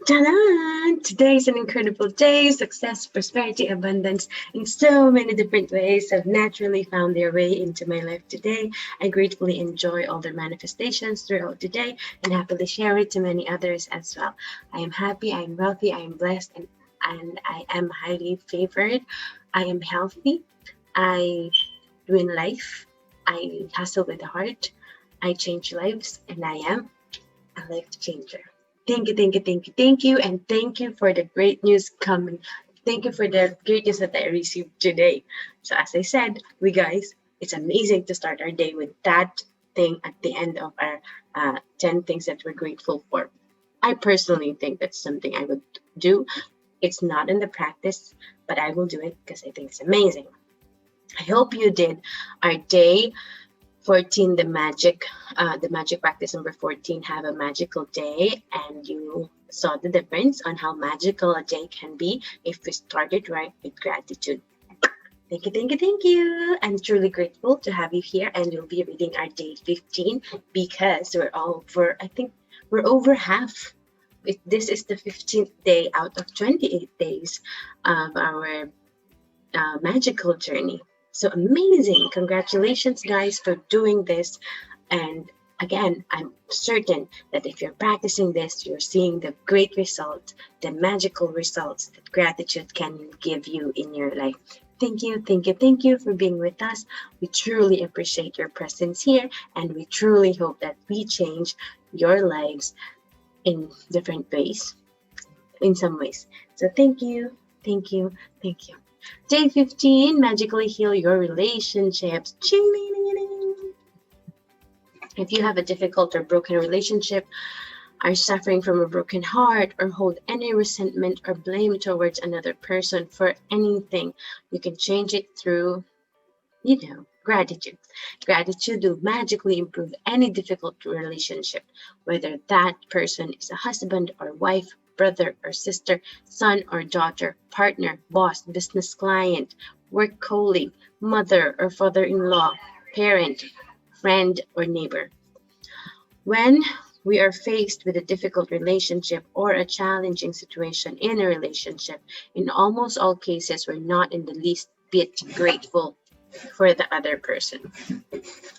Ta-da! Today is an incredible day. Success, prosperity, abundance in so many different ways have naturally found their way into my life today. I gratefully enjoy all their manifestations throughout the day and happily share it to many others as well. I am happy, I am wealthy, I am blessed, and I am highly favored. I am healthy. I win life. I hustle with the heart. I change lives, and I am a life changer. Thank you, thank you, thank you, thank you, and thank you for the great news coming. Thank you for the great news that I received today. So, as I said, we guys, it's amazing to start our day with that thing at the end of our 10 things that we're grateful for. I personally think that's something I would do. It's not in the practice, but I will do it because I think it's amazing. I hope you did our day 14, the magic practice number 14, have a magical day, and you saw the difference on how magical a day can be if we started right with gratitude. Thank you, thank you, thank you. I'm truly grateful to have you here, and we'll be reading our day 15 because I think we're over half. This is the 15th day out of 28 days of our magical journey. So amazing. Congratulations, guys, for doing this. And again, I'm certain that if you're practicing this, you're seeing the great result, the magical results that gratitude can give you in your life. Thank you, thank you, thank you for being with us. We truly appreciate your presence here, and we truly hope that we change your lives in different ways, in some ways. So thank you, thank you, thank you. Day 15, magically heal your relationships. If you have a difficult or broken relationship, are suffering from a broken heart, or hold any resentment or blame towards another person for anything, you can change it through, gratitude. Gratitude will magically improve any difficult relationship, whether that person is a husband or wife, brother or sister, son or daughter, partner, boss, business client, work colleague, mother or father-in-law, parent, friend, or neighbor. When we are faced with a difficult relationship or a challenging situation in a relationship, in almost all cases, we're not in the least bit grateful for the other person.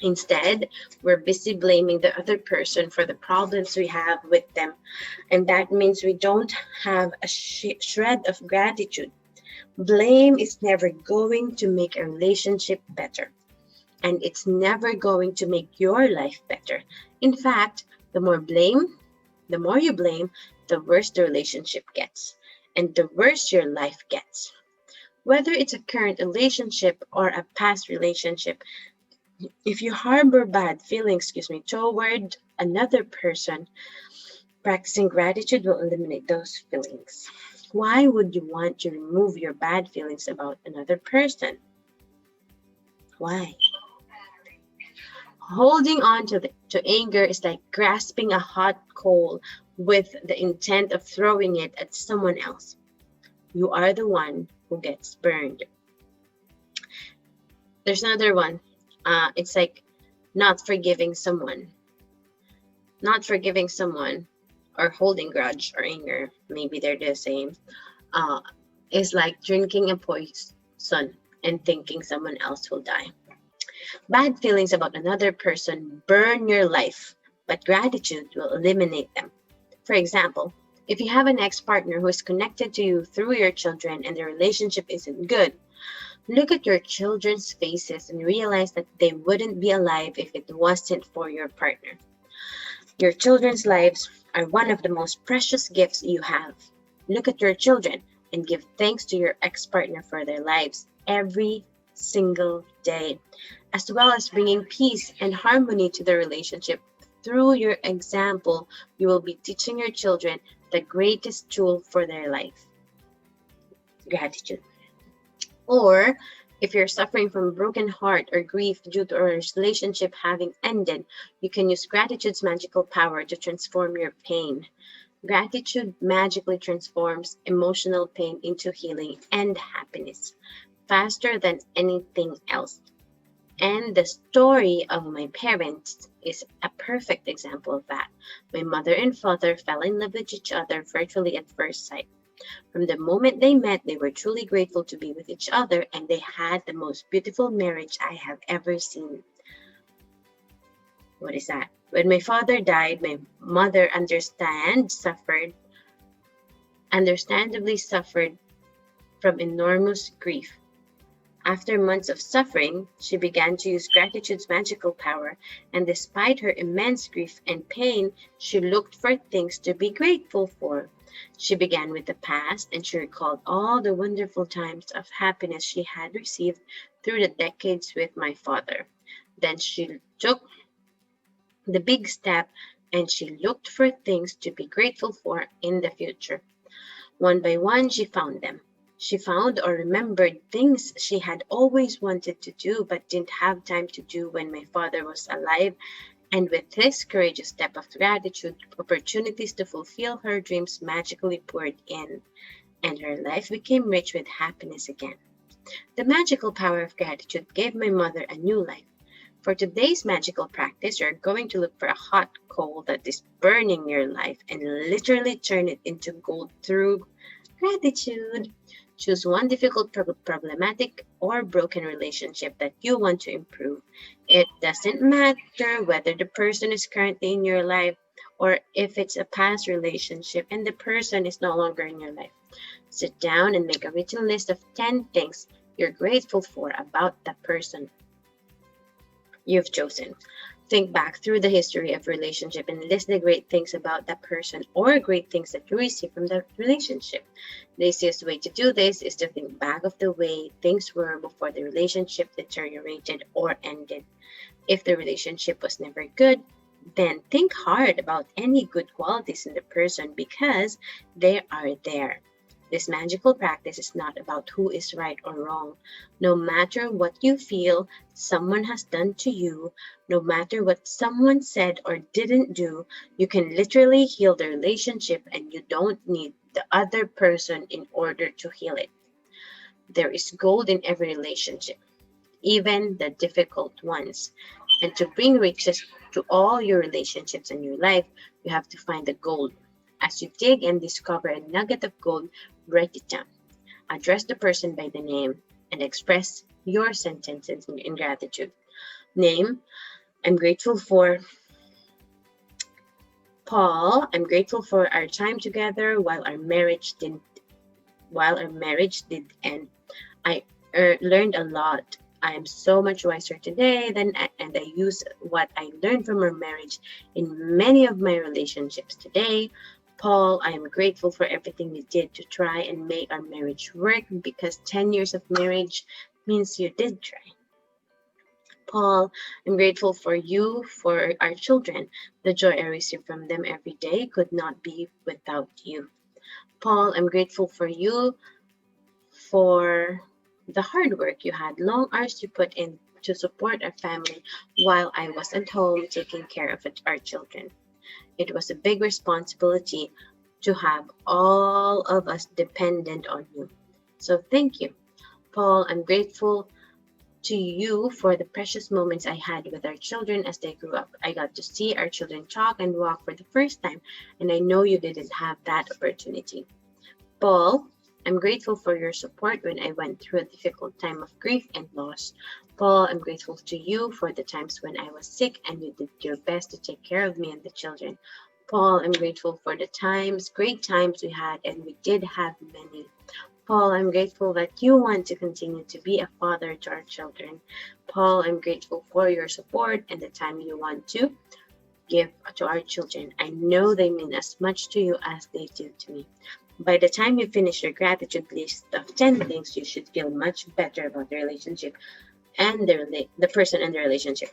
Instead, we're busy blaming the other person for the problems we have with them. And that means we don't have a shred of gratitude. Blame is never going to make a relationship better. And it's never going to make your life better. In fact, the more you blame, the worse the relationship gets. And the worse your life gets. Whether it's a current relationship or a past relationship, if you harbor bad feelings, toward another person, practicing gratitude will eliminate those feelings. Why would you want to remove your bad feelings about another person? Why? Holding on to anger is like grasping a hot coal with the intent of throwing it at someone else. You are the one who gets burned. There's another one. It's like not forgiving someone. Not forgiving someone or holding grudge or anger, maybe they're the same, is like drinking a poison and thinking someone else will die. Bad feelings about another person burn your life, but gratitude will eliminate them. For example, if you have an ex-partner who is connected to you through your children and the relationship isn't good, look at your children's faces and realize that they wouldn't be alive if it wasn't for your partner. Your children's lives are one of the most precious gifts you have. Look at your children and give thanks to your ex-partner for their lives every single day, as well as bringing peace and harmony to the relationship. Through your example, you will be teaching your children the greatest tool for their life, gratitude. Or if you're suffering from a broken heart or grief due to a relationship having ended, you can use gratitude's magical power to transform your pain. Gratitude magically transforms emotional pain into healing and happiness faster than anything else. And the story of my parents is a perfect example of that. My mother and father fell in love with each other virtually at first sight. From the moment they met, they were truly grateful to be with each other, and they had the most beautiful marriage I have ever seen. What is that? When my father died, my mother understandably suffered from enormous grief. After months of suffering, she began to use gratitude's magical power, and despite her immense grief and pain, she looked for things to be grateful for. She began with the past, and she recalled all the wonderful times of happiness she had received through the decades with my father. Then she took the big step, and she looked for things to be grateful for in the future. One by one, she found them. She found or remembered things she had always wanted to do but didn't have time to do when my father was alive. And with this courageous step of gratitude, opportunities to fulfill her dreams magically poured in, and her life became rich with happiness again. The magical power of gratitude gave my mother a new life. For today's magical practice, you're going to look for a hot coal that is burning your life and literally turn it into gold through gratitude. Choose one difficult, problematic, or broken relationship that you want to improve. It doesn't matter whether the person is currently in your life or if it's a past relationship and the person is no longer in your life. Sit down and make a written list of 10 things you're grateful for about that person you've chosen. Think back through the history of relationship and list the great things about that person or great things that you receive from that relationship. The easiest way to do this is to think back of the way things were before the relationship deteriorated or ended. If the relationship was never good, then think hard about any good qualities in the person because they are there. This magical practice is not about who is right or wrong. No matter what you feel someone has done to you, no matter what someone said or didn't do, you can literally heal the relationship and you don't need the other person in order to heal it. There is gold in every relationship, even the difficult ones. And to bring riches to all your relationships in your life, you have to find the gold. As you dig and discover a nugget of gold, write it down. Address the person by the name and express your sentences in gratitude. Name, I'm grateful for Paul. I'm grateful for our time together while our marriage did end. I learned a lot. I am so much wiser today and I use what I learned from our marriage in many of my relationships today. Paul, I am grateful for everything you did to try and make our marriage work because 10 years of marriage means you did try. Paul, I'm grateful for you, for our children. The joy I receive from them every day could not be without you. Paul, I'm grateful for you, for the hard work you had, long hours you put in to support our family while I was at home taking care of our children. It was a big responsibility to have all of us dependent on you. So thank you. Paul, I'm grateful to you for the precious moments I had with our children as they grew up. I got to see our children talk and walk for the first time, and I know you didn't have that opportunity. Paul, I'm grateful for your support when I went through a difficult time of grief and loss. Paul, I'm grateful to you for the times when I was sick and you did your best to take care of me and the children. Paul, I'm grateful for the great times we had, and we did have many. Paul, I'm grateful that you want to continue to be a father to our children. Paul, I'm grateful for your support and the time you want to give to our children. I know they mean as much to you as they do to me. By the time you finish your gratitude list of 10 things, you should feel much better about the relationship and the person and the relationship.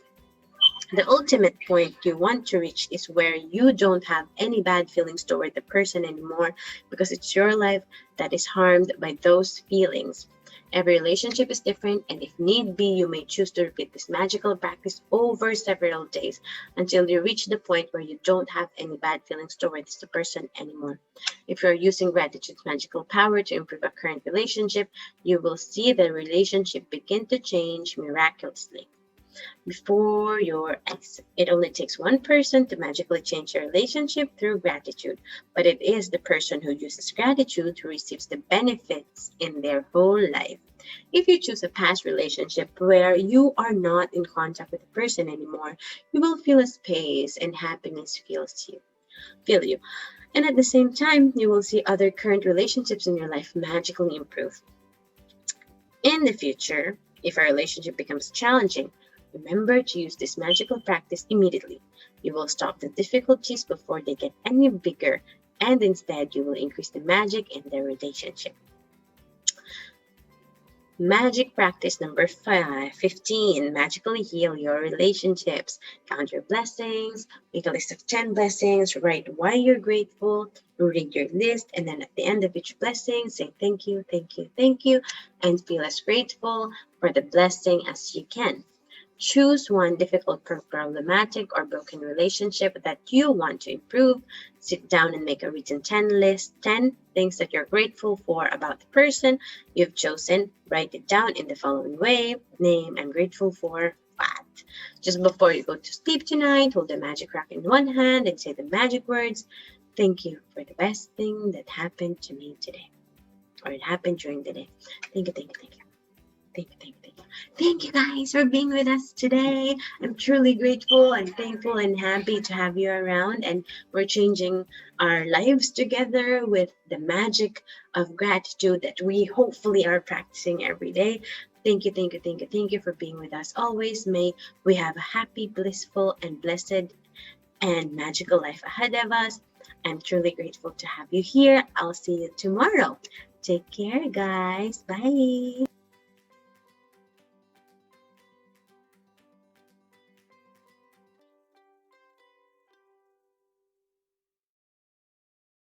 The ultimate point you want to reach is where you don't have any bad feelings toward the person anymore because it's your life that is harmed by those feelings. Every relationship is different, and if need be, you may choose to repeat this magical practice over several days until you reach the point where you don't have any bad feelings towards the person anymore. If you're using gratitude's magical power to improve a current relationship, you will see the relationship begin to change miraculously. before your ex. It only takes one person to magically change your relationship through gratitude, but it is the person who uses gratitude who receives the benefits in their whole life. If you choose a past relationship where you are not in contact with the person anymore, you will feel a space and happiness feel you. And at the same time, you will see other current relationships in your life magically improve. In the future, if a relationship becomes challenging, remember to use this magical practice immediately. You will stop the difficulties before they get any bigger, and instead you will increase the magic in the relationship. Magic practice number 15. Magically heal your relationships. Count your blessings, make a list of 10 blessings, write why you're grateful, read your list, and then at the end of each blessing, say thank you, thank you, thank you, and feel as grateful for the blessing as you can. Choose one difficult, problematic, or broken relationship that you want to improve. Sit down and make a written 10 things that you're grateful for about the person you've chosen. Write it down in the following way. Name, I'm grateful for what. Just before you go to sleep tonight, hold the magic rock in one hand and say the magic words. Thank you for the best thing that happened to me today. Or it happened during the day. Thank you, thank you, thank you. Thank you, thank you, thank you. Thank you guys for being with us today. I'm truly grateful and thankful and happy to have you around, and we're changing our lives together with the magic of gratitude that we hopefully are practicing every day. Thank you, thank you, thank you, thank you for being with us always. May we have a happy, blissful, and blessed and magical life ahead of us. I'm truly grateful to have you here. I'll see you tomorrow. Take care, guys. Bye.